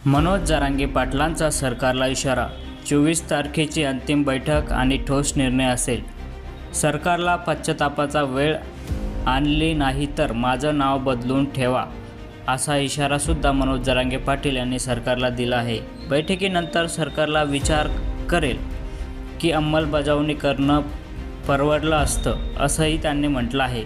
मनोज जरांगे पाटलांचा सरकारला इशारा, 24 तारखेची अंतिम बैठक आणि ठोस निर्णय असेल. सरकारला पश्चातापाचा वेळ आणली नाही तर माझं नाव बदलून ठेवा, असा इशारासुद्धा मनोज जरांगे पाटील यांनी सरकारला दिला आहे. बैठकीनंतर सरकारला विचार करेल की अंमलबजावणी करणं परवडलं असतं, असंही त्यांनी म्हटलं आहे.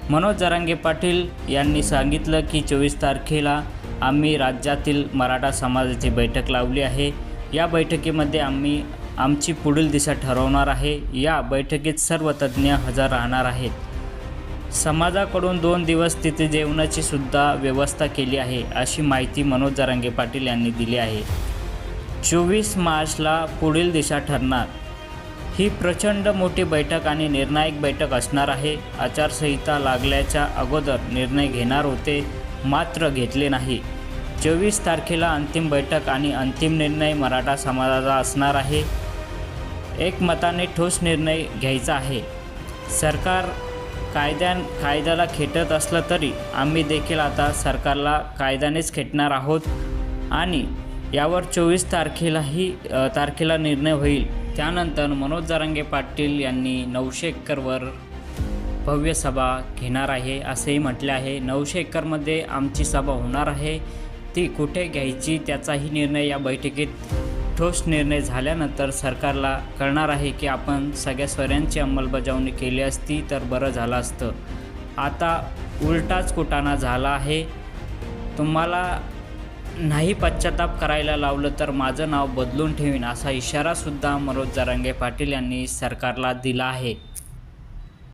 मनोज जरांगे पाटील यांनी सांगितलं की 24 तारखेला आम्ही राज्यातील मराठा समाजाची बैठक लावली आहे. या बैठकीमध्ये आम्ही आमची पुढील दिशा ठरवणार आहे. या बैठकीत सर्व तज्ज्ञ हजर राहणार आहेत. समाजाकडून 2 दिवस तिथे जेवणाची सुद्धा व्यवस्था केली आहे, अशी माहिती मनोज जरांगे पाटील यांनी दिली आहे. 24 मार्चला पुढील दिशा ठरणार. ही प्रचंड मोठी बैठक आणि निर्णायक बैठक असणार आहे. आचारसंहिता लागल्याच्या अगोदर निर्णय घेणार होते, मात्र घेतले नाही. 24 तारखेला अंतिम बैठक आणि अंतिम निर्णय मराठा समाजाचा असणार आहे. एकमताने ठोस निर्णय घ्यायचा आहे. सरकार कायद्याला खेटत असलं तरी आम्ही देखील आता सरकारला कायद्यानेच खेटणार आहोत आणि यावर 24 तारखेला निर्णय होईल. त्यानंतर मनोज जरांगे पाटील यांनी 900 एकरवर भव्य सभा घेणार आहे, असेही म्हटले आहे. 900 एकरमध्ये आमची सभा होणार आहे. ती कुठे घ्यायची त्याचाही निर्णय या बैठकीत ठोस निर्णय झाल्यानंतर सरकारला कळणार आहे की आपण सगळ्या स्वऱ्यांची अंमलबजावणी केली असती तर बरं झालं असतं. आता उलटाच कुटाणा झाला आहे. तुम्हाला नाही पश्चाताप करायला लावलं तर माझं नाव बदलून ठेवीन, असा इशारासुद्धा मनोज जरांगे पाटील यांनी सरकारला दिला आहे.